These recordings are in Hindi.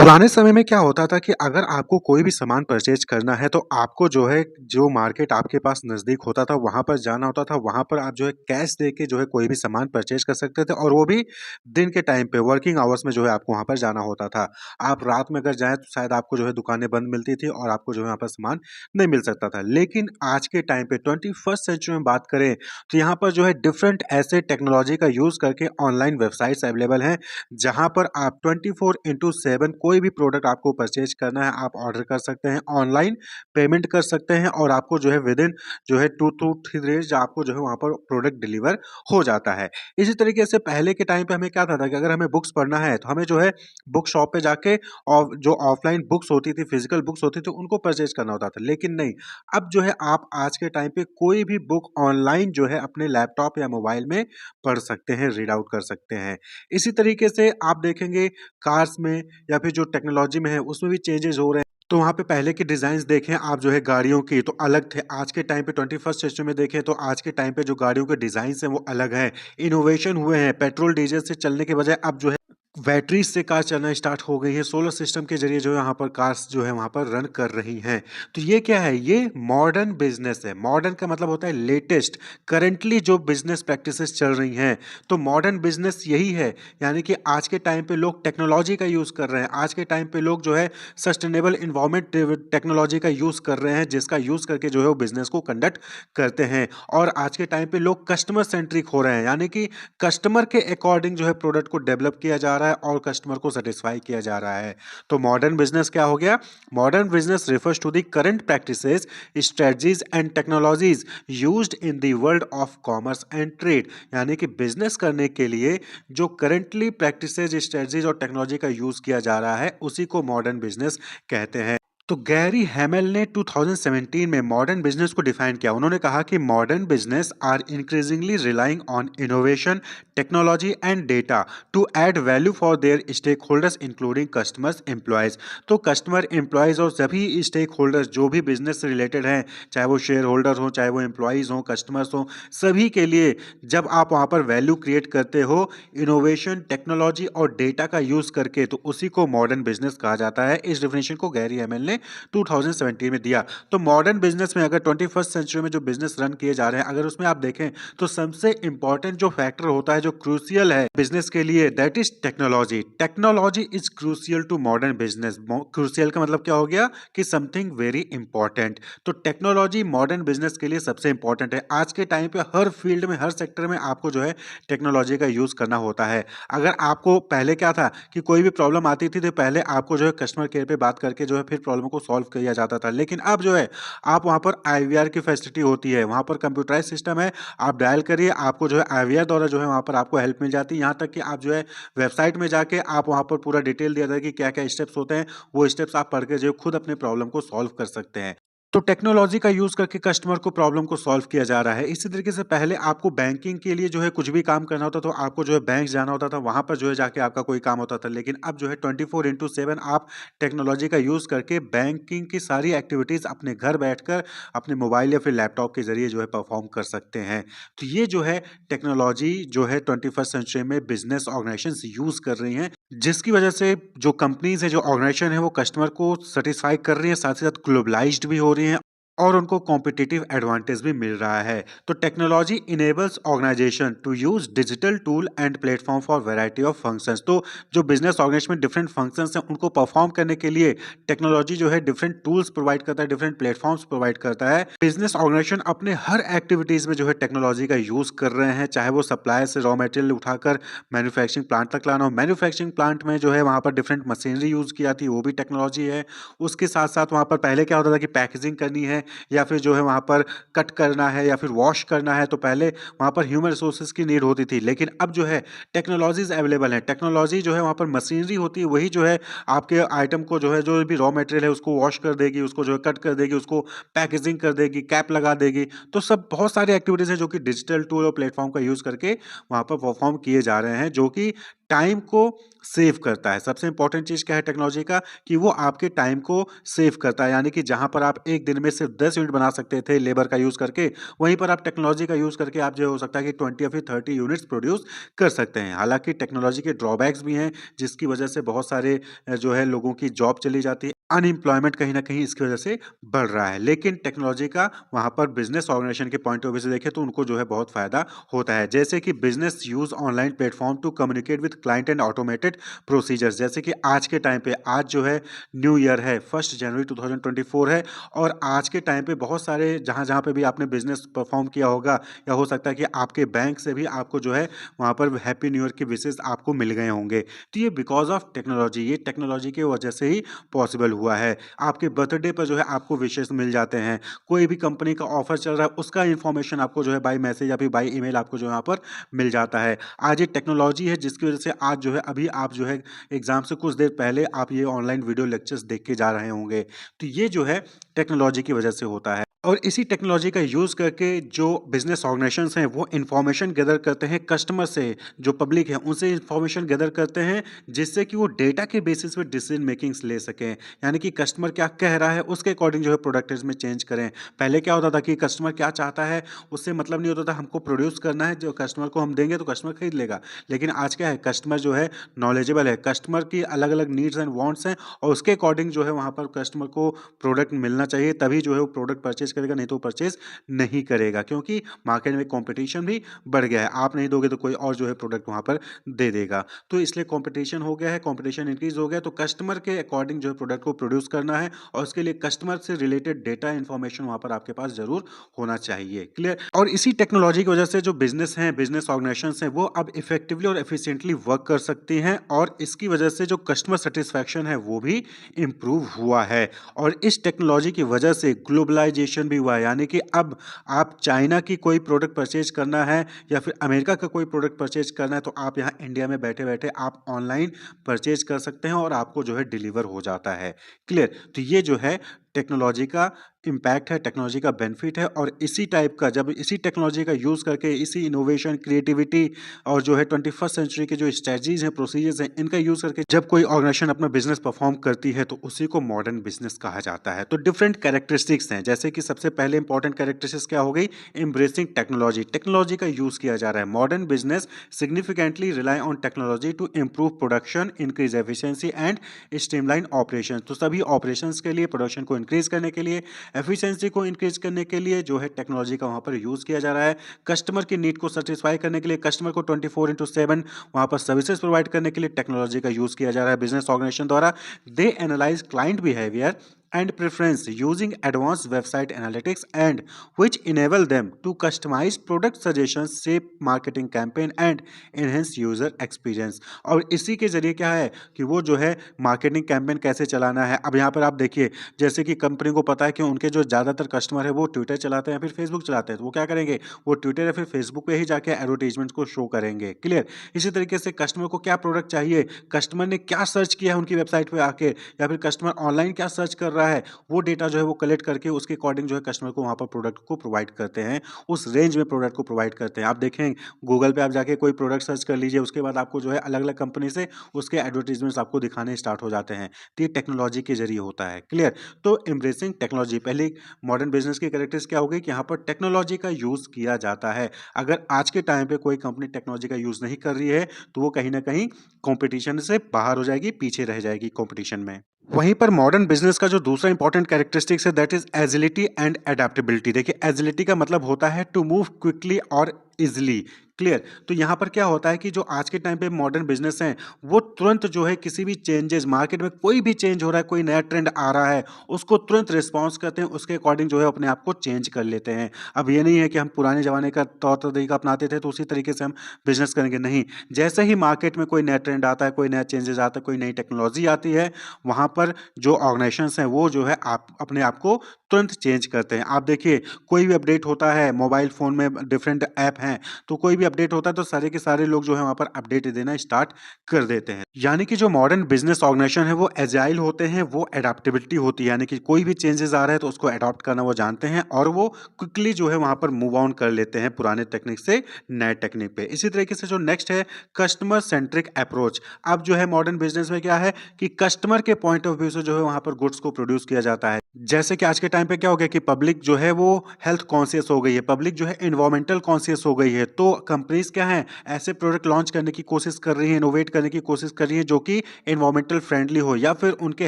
पुराने समय में क्या होता था कि अगर आपको कोई भी सामान परचेज़ करना है, तो आपको जो है, जो मार्केट आपके पास नज़दीक होता था, वहाँ पर जाना होता था। वहाँ पर आप जो है कैश देके जो है कोई भी सामान परचेज़ कर सकते थे और वो भी दिन के टाइम पे वर्किंग आवर्स में जो है आपको वहाँ पर जाना होता था। आप रात में अगर जाएँ तो शायद आपको जो है दुकानें बंद मिलती थी और आपको जो है वहाँ पर सामान नहीं मिल सकता था। लेकिन आज के टाइम पे 21st सेंचुरी में बात करें, तो यहाँ पर जो है डिफरेंट ऐसे टेक्नोलॉजी का यूज़ करके ऑनलाइन वेबसाइट्स अवेलेबल हैं, जहाँ पर आप 24/7 कोई भी प्रोडक्ट आपको परचेज करना है, आप ऑर्डर कर सकते हैं, ऑनलाइन पेमेंट कर सकते हैं और आपको जो है विदिन जो है 2 टू 3 डेज़ आपको जो है वहाँ पर प्रोडक्ट डिलीवर हो जाता है। इसी तरीके से पहले के टाइम पे हमें क्या था कि अगर हमें बुक्स पढ़ना है, तो हमें जो है बुक शॉप पे जाके और जो ऑफलाइन बुक्स होती थी, फिजिकल बुक्स होती थी, उनको परचेज करना होता था। लेकिन नहीं, अब जो है आप आज के टाइम पे कोई भी बुक ऑनलाइन जो है अपने लैपटॉप या मोबाइल में पढ़ सकते हैं, रीड आउट कर सकते हैं। इसी तरीके से आप देखेंगे कार्स में या फिर जो टेक्नोलॉजी में है उसमें भी चेंजेस हो रहे हैं। तो वहाँ पे पहले की डिज़ाइन्स देखें आप जो है गाड़ियों की तो अलग थे। आज के टाइम पे 21st सेंचुरी में देखें तो आज के टाइम पे जो गाड़ियों के डिज़ाइन्स हैं वो अलग हैं। इनोवेशन हुए हैं, पेट्रोल डीज़ल से चलने के बजाय अब जो है बैटरी से कार चलना स्टार्ट हो गई है। सोलर सिस्टम के ज़रिए जो है यहाँ पर कार्स जो है वहाँ पर रन कर रही हैं। तो ये क्या है? ये मॉडर्न बिज़नेस है। मॉडर्न का मतलब होता है लेटेस्ट, करंटली जो बिज़नेस प्रैक्टिसेस चल रही हैं। तो मॉडर्न बिज़नेस यही है, यानी कि आज के टाइम पे लोग टेक्नोलॉजी का यूज़ कर रहे हैं। आज के टाइम पे लोग जो है सस्टेनेबल एनवायरनमेंट टेक्नोलॉजी का यूज़ कर रहे हैं, जिसका यूज़ करके जो है वो बिज़नेस को कंडक्ट करते हैं। और आज के टाइम पे लोग कस्टमर सेंट्रिक हो रहे हैं, यानी कि कस्टमर के अकॉर्डिंग जो है प्रोडक्ट को डेवलप किया जा रहा है और कस्टमर को सेटिस्फाई किया जा रहा है। तो मॉडर्न बिज़नेस क्या हो गया? Modern business refers to the current practices, strategies and technologies used in the world of commerce and trade, यानी कि बिजनेस करने के लिए जो करंटली प्रैक्टिसेस, स्ट्रेटजीज और टेक्नोलॉजी का यूज किया जा रहा है, उसी को मॉडर्न बिजनेस कहते हैं। तो गैरी हैमेल ने 2017 में मॉडर्न बिजनेस को डिफाइन किया। उन्होंने कहा कि modern business are increasingly relying on innovation, technology and data to add value for their stakeholders including customers, employees. तो कस्टमर, एम्प्लॉयज और सभी स्टेक होल्डर्स जो भी बिजनेस से रिलेटेड हैं, चाहे वो शेयर होल्डर हो, चाहे वो एम्प्लॉयज हो, कस्टमर्स हो, सभी के लिए जब आप वहाँ पर वैल्यू क्रिएट करते हो इनोवेशन, टेक्नोलॉजी और डेटा का यूज करके, तो उसी को मॉडर्न बिजनेस कहा जाता है। इस डेफिनेशन को गैरी हैमेल ने 2017 में दिया। तो मॉडर्न बिजनेस में अगर 21st सेंचुरी में जो बिजनेस रन किए जा रहे हैं, अगर उसमें आप देखें तो सबसे इंपॉर्टेंट जो फैक्टर होता है, जो क्रूशियल है बिजनेस के लिए, that is technology. Technology is crucial to modern business. Crucial का मतलब क्या हो गया कि समथिंग वेरी इंपॉर्टेंट। तो टेक्नोलॉजी मॉडर्न बिजनेस के लिए सबसे इंपॉर्टेंट है। आज के टाइम पे हर फील्ड में, हर सेक्टर में आपको जो है टेक्नोलॉजी का यूज करना होता है। अगर आपको पहले क्या था कि कोई भी प्रॉब्लम आती थी, तो पहले आपको जो है कस्टमर केयर पे बात करके जो है फिर प्रॉब्लम को सॉल्व किया जाता था। लेकिन अब जो है आप वहाँ पर आईवीआर की फैसिलिटी होती है, वहाँ पर कंप्यूटराइज़ सिस्टम है, आप डायल करिए, आपको जो है आईवीआर द्वारा जो है वहाँ पर आपको हेल्प मिल जाती है। यहाँ तक कि आप जो है वेबसाइट में जाके आप वहाँ पर पूरा डिटेल दिया था कि क्या-क्या स्टेप्स होते हैं, वो स्टेप्स आप पढ़ के जो है खुद अपने प्रॉब्लम को सॉल्व कर सकते हैं। तो टेक्नोलॉजी का यूज़ करके कस्टमर को प्रॉब्लम को सॉल्व किया जा रहा है। इसी तरीके से पहले आपको बैंकिंग के लिए जो है कुछ भी काम करना होता तो आपको जो है बैंक जाना होता था, वहाँ पर जो है जाके आपका कोई काम होता था। लेकिन अब जो है 24/7 आप टेक्नोलॉजी का यूज़ करके बैंकिंग की सारी एक्टिविटीज़ अपने घर बैठकर अपने मोबाइल या फिर लैपटॉप के ज़रिए जो है परफॉर्म कर सकते हैं। तो ये जो है टेक्नोलॉजी जो है 21st सेंचुरी में बिज़नेस ऑर्गेनाइजेशंस यूज़ कर रही हैं, जिसकी वजह से जो कंपनीज़ हैं, जो ऑर्गेनाइजेशन है, वो कस्टमर को सैटिस्फाई कर रही है, साथ ही साथ ग्लोबलाइज़्ड भी हो रही हैं और उनको कॉम्पिटिटिव एडवांटेज भी मिल रहा है। तो technology enables organization to use digital tool and platform for variety of functions. तो जो बिजनेस ऑर्गेनाइजेशन में डिफरेंट फंक्शंस हैं, उनको परफॉर्म करने के लिए टेक्नोलॉजी जो है डिफरेंट टूल्स प्रोवाइड करता है, डिफरेंट प्लेटफॉर्म्स प्रोवाइड करता है। बिजनेस ऑर्गेनाइजेशन अपने हर एक्टिविटीज में जो है टेक्नोलॉजी का यूज कर रहे हैं, चाहे वो सप्लायर से रॉ मटेरियल उठाकर मैन्युफैक्चरिंग प्लांट तक लाना हो। मैन्युफैक्चरिंग प्लांट में जो है वहाँ पर डिफरेंट मशीनरी यूज की जाती है, वो भी टेक्नोलॉजी है। उसके साथ साथ वहाँ पर पहले क्या होता था कि पैकेजिंग करनी है या फिर जो है वहाँ पर कट करना है या फिर वॉश करना है, तो पहले वहाँ पर ह्यूमन रिसोर्सेज की नीड होती थी। लेकिन अब जो है टेक्नोलॉजीज अवेलेबल हैं। टेक्नोलॉजी जो है वहाँ पर मशीनरी होती है, वही जो है आपके आइटम को जो है, जो भी रॉ मटेरियल है उसको वॉश कर देगी, उसको जो है कट कर देगी, उसको पैकेजिंग कर देगी, कैप लगा देगी। तो सब बहुत सारी एक्टिविटीज़ हैं जो कि डिजिटल टूल और प्लेटफॉर्म का यूज़ करके वहाँ पर परफॉर्म किए जा रहे हैं, जो कि टाइम को सेव करता है। सबसे इंपॉर्टेंट चीज़ क्या है टेक्नोलॉजी का कि वो आपके टाइम को सेव करता है, यानी कि जहाँ पर आप एक दिन में सिर्फ 10 यूनिट बना सकते थे लेबर का यूज़ करके, वहीं पर आप टेक्नोलॉजी का यूज़ करके आप जो हो सकता है कि 20 या फिर 30 यूनिट्स प्रोड्यूस कर सकते हैं। हालाँकि टेक्नोलॉजी के ड्रॉबैक्स भी हैं, जिसकी वजह से बहुत सारे जो है लोगों की जॉब चली जाती है। अनएम्प्लॉयमेंट कहीं न कहीं इसकी वजह से बढ़ रहा है। लेकिन टेक्नोलॉजी का वहाँ पर बिज़नेस ऑर्गेनाइजेशन के पॉइंट ऑफ व्यू से देखें तो उनको जो है बहुत फ़ायदा होता है। जैसे कि business use online platform to communicate with client and automated procedures. जैसे कि आज के टाइम पे आज जो है न्यू ईयर है, 1 जनवरी 2024 है और आज के टाइम पे बहुत सारे जहाँ-जहाँ पे भी आपने बिज़नेस परफ़ॉर्म किया होगा या हो सकता है कि आपके बैंक से भी आपको जो है वहाँ पर हैप्पी न्यू ईयर के विशेस आपको मिल गए होंगे। तो ये बिकॉज़ ऑफ टेक्नोलॉजी, ये टेक्नोलॉजी की वजह से ही पॉसिबल हुआ है। आपके बर्थडे पर जो है आपको विशेस मिल जाते हैं। कोई भी कंपनी का ऑफ़र चल रहा है उसका इन्फॉर्मेशन आपको जो है बाय मैसेज या फिर बाय ईमेल आपको जो है यहाँ पर मिल जाता है। आज ये टेक्नोलॉजी है जिसकी वजह से आज जो है अभी आप जो है एग्ज़ाम से कुछ देर पहले आप ये ऑनलाइन वीडियो लेक्चर्स देख के जा रहे होंगे। तो ये जो है टेक्नोलॉजी की वजह से होता है। और इसी टेक्नोलॉजी का यूज़ करके जो बिज़नेस ऑर्गेनाइजेशंस हैं वो इन्फॉर्मेशन गैदर करते हैं कस्टमर से, जो पब्लिक है उनसे इन्फॉर्मेशन गैदर करते हैं जिससे कि वो डेटा के बेसिस पे डिसीजन मेकिंग्स ले सकें। यानी कि कस्टमर क्या कह रहा है उसके अकॉर्डिंग जो है प्रोडक्ट इसमें चेंज करें। पहले क्या होता था कि कस्टमर क्या चाहता है उससे मतलब नहीं होता था, हमको प्रोड्यूस करना है, जो कस्टमर को हम देंगे तो कस्टमर खरीद लेगा। लेकिन आज क्या है, कस्टमर जो है नॉलेजेबल है, कस्टमर की अलग-अलग नीड्स एंड वांट्स हैं और उसके अकॉर्डिंग जो है वहाँ पर कस्टमर को प्रोडक्ट मिलना चाहिए, तभी जो है वो प्रोडक्ट परचेज़ करेगा, नहीं तो परचेज़ नहीं करेगा क्योंकि मार्केट में कॉम्पिटिशन भी बढ़ गया है। आप नहीं दोगे तो कोई और जो है प्रोडक्ट वहाँ पर दे देगा। तो इसलिए कॉम्पिटिशन हो गया है, कॉम्पिटिशन इंक्रीज़ हो गया तो कस्टमर के अकॉर्डिंग जो है प्रोडक्ट को प्रोड्यूस करना है और उसके लिए कस्टमर से रिलेटेड डेटा इन्फॉर्मेशन वहाँ पर आपके पास ज़रूर होना चाहिए। क्लियर? और इसी टेक्नोलॉजी की वजह से जो बिज़नेस हैं, बिज़नेस ऑर्गेनाइजेशंस हैं, वो अब इफेक्टिवली और एफिशिएंटली वर्क कर सकती हैं और इसकी वजह से जो कस्टमर सैटिस्फैक्शन है वो भी इम्प्रूव हुआ है। और इस टेक्नोलॉजी की वजह से ग्लोबलाइजेशन भी हुआ है, यानी कि अब आप चाइना की कोई प्रोडक्ट परचेज करना है या फिर अमेरिका का कोई प्रोडक्ट परचेज करना है तो आप यहाँ इंडिया में बैठे बैठे आप ऑनलाइन परचेज कर सकते हैं और आपको जो है डिलीवर हो जाता है। क्लियर? तो ये जो है टेक्नोलॉजी का इम्पैक्ट है, टेक्नोलॉजी का बेनिफिट है और इसी टाइप का जब इसी टेक्नोलॉजी का यूज़ करके इसी इनोवेशन, क्रिएटिविटी और जो है 21st सेंचुरी के जो स्ट्रेटजीज़ हैं, प्रोसीजर्स हैं, इनका यूज़ करके जब कोई ऑर्गेनाइजेशन अपना बिज़नेस परफॉर्म करती है तो उसी को मॉडर्न बिज़नेस कहा जाता है। तो डिफरेंट कैरेक्टरिस्टिक्स हैं, जैसे कि सबसे पहले इंपॉर्टेंट कैरेक्टरिस्टिक्स क्या हो गई? एम्ब्रेसिंग टेक्नोलॉजी, टेक्नोलॉजी का यूज़ किया जा रहा है। Modern business significantly rely on technology to improve production, increase efficiency and streamline operation. तो सभी ऑपरेशंस के लिए, प्रोडक्शन को इंक्रीज करने के लिए, एफिशिएंसी को इंक्रीज करने के लिए जो है टेक्नोलॉजी का वहाँ पर यूज़ किया जा रहा है। कस्टमर की नीड को सेटिस्फाई करने के लिए, कस्टमर को 24/7 वहाँ पर सर्विसेज प्रोवाइड करने के लिए टेक्नोलॉजी का यूज़ किया जा रहा है बिजनेस ऑर्गेनाइजेशन द्वारा। They analyse client behaviour and preference using advanced website analytics and which enable them to customize product suggestions, shape marketing campaign and enhance user experience। और इसी के जरिए क्या है कि वो जो है मार्केटिंग कैंपेन कैसे चलाना है। अब यहाँ पर आप देखिए, जैसे कि कंपनी को पता है कि उनके जो ज़्यादातर कस्टमर है वो ट्विटर चलाते हैं या फिर फेसबुक चलाते हैं, तो वो क्या करेंगे, वो ट्विटर या फिर फेसबुक पे ही जाके एडवर्टीजमेंट्स को शो करेंगे। क्लियर? इसी तरीके से कस्टमर को क्या प्रोडक्ट चाहिए, कस्टमर ने क्या सर्च किया है उनकी वेबसाइट पे आके या फिर कस्टमर ऑनलाइन क्या सर्च कर रहा है, वो डेटा जो है वो कलेक्ट करके उसके अकॉर्डिंग जो है कस्टमर को वहाँ पर प्रोडक्ट को प्रोवाइड करते हैं, उस रेंज में प्रोडक्ट को प्रोवाइड करते हैं। आप देखें गूगल पे आप जाके कोई प्रोडक्ट सर्च कर लीजिए, उसके बाद आपको जो है अलग-अलग कंपनी से उसके एडवर्टाइजमेंट्स आपको दिखाने स्टार्ट हो जाते हैं। तो ये टेक्नोलॉजी के ज़रिए होता है। क्लियर? तो एम्ब्रेसिंग टेक्नोलॉजी, पहली मॉडर्न बिज़नेस की कैरेक्टरिस्टिक्स क्या हो गई कि यहाँ पर टेक्नोलॉजी का यूज़ किया जाता है। अगर आज के टाइम पे कोई कंपनी टेक्नोलॉजी का यूज़ नहीं कर रही है, तो वो कहीं न कहीं कॉम्पिटिशन से बाहर हो जाएगी, पीछे रह जाएगी कॉम्पिटिशन में। वहीं पर मॉडर्न बिजनेस का जो दूसरा इंपॉर्टेंट कैरेक्टरिस्टिक्स है that is agility and adaptability. देखिए, एजिलिटी का मतलब होता है टू मूव क्विकली और इजिली। क्लियर? तो यहाँ पर क्या होता है कि जो आज के टाइम पे मॉडर्न बिजनेस हैं वो तुरंत जो है किसी भी चेंजेस, मार्केट में कोई भी चेंज हो रहा है, कोई नया ट्रेंड आ रहा है, उसको तुरंत रिस्पॉन्स करते हैं, उसके अकॉर्डिंग जो है अपने आप को चेंज कर लेते हैं। अब ये नहीं है कि हम पुराने ज़माने का तौर तरीका अपनाते थे तो उसी तरीके से हम बिजनेस करेंगे, नहीं। जैसे ही मार्केट में कोई नया ट्रेंड आता है, कोई नया चेंजेस आता है, कोई नई टेक्नोलॉजी आती है, वहाँ पर जो ऑर्गेनाइजेशंस हैं वो जो है आप अपने आप को तुरंत चेंज करते हैं। आप देखिए, कोई भी अपडेट होता है, मोबाइल फ़ोन में डिफरेंट ऐप हैं, तो कोई भी अपडेट होता है तो सारे के सारे लोग जो है वहाँ पर अपडेट देना स्टार्ट कर देते हैं। यानी कि जो मॉडर्न बिजनेस ऑर्गेनाइजेशन है वो एजाइल होते हैं, वो एडाप्टेबिलिटी होती है, यानी कि कोई भी चेंजेस आ रहा है तो उसको अडॉप्ट करना वो जानते हैं और वो क्विकली जो है वहाँ पर मूव ऑन कर लेते हैं पुराने टेक्निक से नए टेक्निक पे। इसी तरीके से जो नेक्स्ट है कस्टमर सेंट्रिक अप्रोच। अब जो है मॉडर्न बिजनेस में क्या है कि कस्टमर के पॉइंट ऑफ व्यू से जो है वहाँ पर गुड्स को प्रोड्यूस किया जाता है। जैसे कि आज के टाइम पे क्या हो गया कि पब्लिक जो है वो हेल्थ कॉन्शियस हो गई है, पब्लिक जो है एनवायरमेंटल कॉन्शियस हो गई है, तो कंपनीज क्या है ऐसे प्रोडक्ट लॉन्च करने की कोशिश कर रही है, इनोवेट करने की कोशिश कर रही है जो कि एनवायरमेंटल फ्रेंडली हो या फिर उनके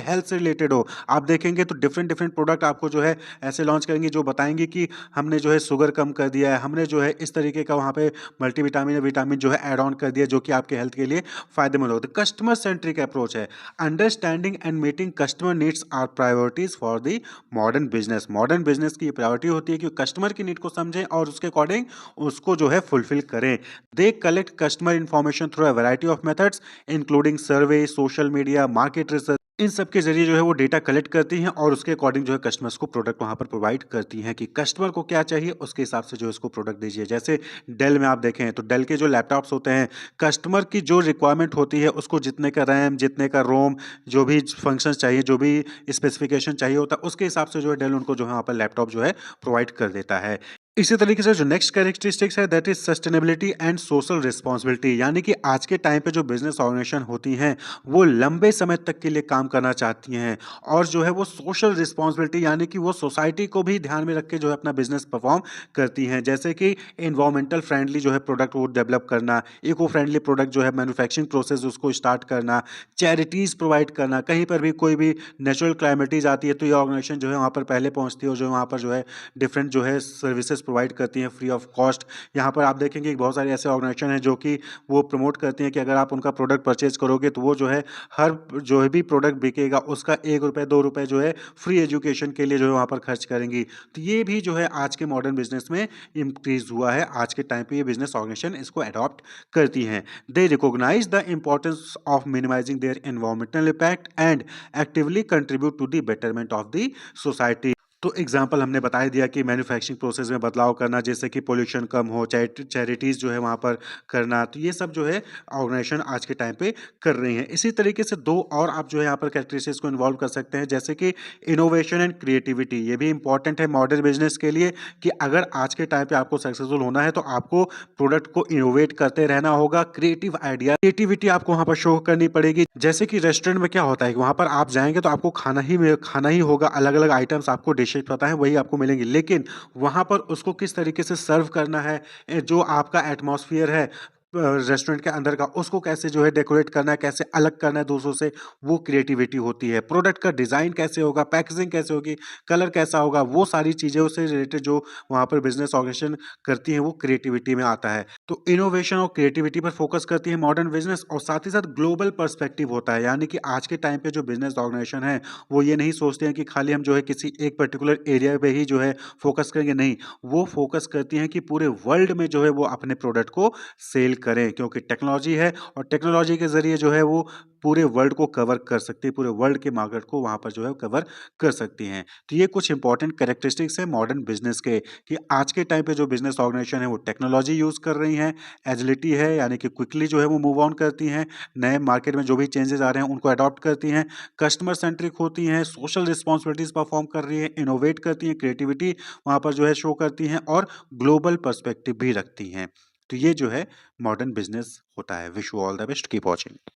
हेल्थ से रिलेटेड हो। आप देखेंगे तो डिफरेंट डिफरेंट प्रोडक्ट आपको जो है ऐसे लॉन्च करेंगे जो बताएंगे कि हमने जो है शुगर कम कर दिया है, हमने जो है इस तरीके का वहाँ पे मल्टीविटामिन या विटामिन जो है ऐड ऑन कर दिया जो कि आपके हेल्थ के लिए फायदेमंद होता है। कस्टमर सेंट्रिक अप्रोच है, understanding and meeting customer needs are priorities for the modern business. Modern business की प्रायोरिटी होती है कि कस्टमर की नीड को समझें और उसके अकॉर्डिंग उसको जो है फुलफिल करें। They collect customer information through a variety of methods including survey, social media, market research. इन सब के जरिए जो है वो डेटा कलेक्ट करती हैं और उसके अकॉर्डिंग जो है कस्टमर्स को प्रोडक्ट वहाँ पर प्रोवाइड करती हैं कि कस्टमर को क्या चाहिए उसके हिसाब से जो है उसको प्रोडक्ट दीजिए। जैसे डेल में आप देखें तो डेल के जो लैपटॉप्स होते हैं, कस्टमर की जो रिक्वायरमेंट होती है उसको जितने का रैम, जितने का रोम, जो भी फंक्शंस चाहिए, जो भी स्पेसिफिकेशन चाहिए होता है उसके हिसाब से जो है डेल उनको जो है वहाँ पर लैपटॉप जो है प्रोवाइड कर देता है। इसी तरीके से जो नेक्स्ट कैरेक्टरिस्टिक्स है that is sustainability and social responsibility. यानी कि आज के टाइम पे जो बिजनेस ऑर्गेनाइजेशन होती हैं वो लंबे समय तक के लिए काम करना चाहती हैं और जो है वो सोशल रिस्पांसिबिलिटी यानी कि वो सोसाइटी को भी ध्यान में रख के जो है अपना बिजनेस परफॉर्म करती हैं। जैसे कि इन्वायरमेंटल फ्रेंडली जो है प्रोडक्ट वो डेवलप करना, इको फ्रेंडली प्रोडक्ट जो है मैन्युफैक्चरिंग प्रोसेस उसको स्टार्ट करना, चैरिटीज़ प्रोवाइड करना। कहीं पर भी कोई भी नेचुरल क्लाइमिटीज़ आती है तो ये ऑर्गेनाइजेशन जो है वहाँ पर पहले पहुँचती है और जो वहाँ पर जो है डिफरेंट जो है सर्विसेज प्रोवाइड करती हैं फ्री ऑफ कॉस्ट। यहाँ पर आप देखेंगे कि बहुत सारे ऐसे ऑर्गेनाइजेशन हैं जो कि वो प्रमोट करती हैं कि अगर आप उनका प्रोडक्ट परचेज करोगे तो वो जो है हर जो है भी प्रोडक्ट बिकेगा उसका ₹1 ₹2 जो है फ्री एजुकेशन के लिए जो है वहाँ पर खर्च करेंगी। तो ये भी जो है आज के मॉडर्न बिजनेस में इंक्रीज हुआ है। आज के टाइम पे ये बिजनेस ऑर्गेनाइजेशन इसको अडॉप्ट करती हैं। They recognise the importance of minimising their environmental impact and actively contribute to the betterment of the society. तो एग्जाम्पल हमने बता ही दिया कि मैन्युफैक्चरिंग प्रोसेस में बदलाव करना, जैसे कि पोल्यूशन कम हो, चैरिटीज़ जो है वहाँ पर करना, तो ये सब जो है ऑर्गेनाइजेशन आज के टाइम पे कर रही हैं। इसी तरीके से दो और आप जो है यहाँ पर कैरेक्टरिस्टिक्स को इन्वॉल्व कर सकते हैं, जैसे कि इनोवेशन एंड क्रिएटिविटी। ये भी इंपॉर्टेंट है मॉडर्न बिजनेस के लिए कि अगर आज के टाइम पे आपको सक्सेसफुल होना है तो आपको प्रोडक्ट को इनोवेट करते रहना होगा। क्रिएटिव आइडिया, क्रिएटिविटी आपको वहाँ पर शो करनी पड़ेगी। जैसे कि रेस्टोरेंट में क्या होता है कि वहाँ पर आप जाएंगे तो आपको खाना ही होगा, अलग अलग आइटम्स आपको डिशेज पता है वही आपको मिलेंगी, लेकिन वहाँ पर उसको किस तरीके से सर्व करना है, जो आपका एटमॉस्फेयर है रेस्टोरेंट के अंदर का उसको कैसे जो है डेकोरेट करना है, कैसे अलग करना है दूसरों से, वो क्रिएटिविटी होती है। प्रोडक्ट का डिज़ाइन कैसे होगा, पैकेजिंग कैसे होगी, कलर कैसा होगा, वो सारी चीज़ें उससे रिलेटेड जो वहाँ पर बिजनेस ऑर्गेनाइजेशन करती है वो क्रिएटिविटी में आता है। तो इनोवेशन और क्रिएटिविटी पर फोकस करती है मॉडर्न बिजनेस और साथ ही साथ ग्लोबल पर्सपेक्टिव होता है। यानी कि आज के टाइम पे जो बिजनेस ऑर्गेनाइजेशन है वो ये नहीं सोचते हैं कि खाली हम जो है किसी एक पर्टिकुलर एरिया पे ही जो है फोकस करेंगे, नहीं, वो फोकस करती हैं कि पूरे वर्ल्ड में जो है वो अपने प्रोडक्ट को सेल करें, क्योंकि टेक्नोलॉजी है और टेक्नोलॉजी के ज़रिए जो है वो पूरे वर्ल्ड को कवर कर सकती है, पूरे वर्ल्ड के मार्केट को वहाँ पर जो है कवर कर सकती हैं। तो ये कुछ इंपॉर्टेंट कैरेक्टरिस्टिक्स हैं मॉडर्न बिजनेस के कि आज के टाइम पे जो बिजनेस ऑर्गेनाइजेशन है वो टेक्नोलॉजी यूज़ कर रही हैं, एजिलिटी है यानी कि क्विकली जो है वो मूव ऑन करती हैं, नए मार्केट में जो भी चेंजेस आ रहे हैं उनको अडॉप्ट करती हैं, कस्टमर सेंट्रिक होती हैं, सोशल रिस्पॉन्सिबिलिटीज़ परफॉर्म कर रही हैं, इनोवेट करती हैं, क्रिएटिविटी वहाँ पर जो है शो करती हैं और ग्लोबल पर्सपेक्टिव भी रखती हैं। तो ये जो है मॉडर्न बिजनेस होता है। Wish you all the best, keep watching.